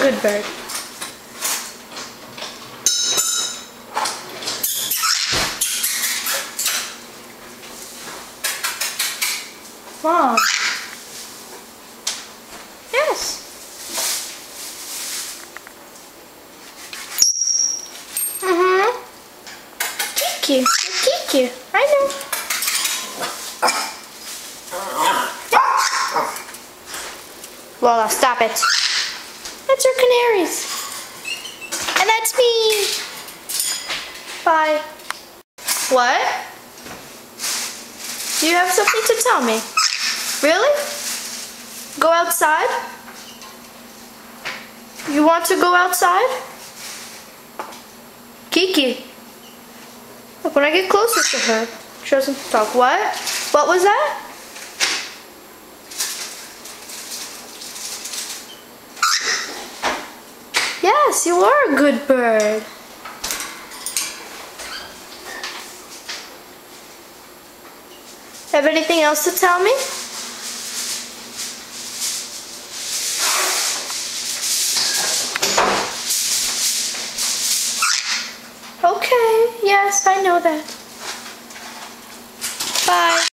good bird. Come on. Yes. Kiki. Kiki. I know. Lola, stop it. That's our canaries. And that's me. Bye. What? Do you have something to tell me? Really? Go outside? You want to go outside? Kiki. Look, when I get closer to her, she doesn't talk. What? What was that? Yes, you are a good bird. Have anything else to tell me? Okay, yes, I know that. Bye.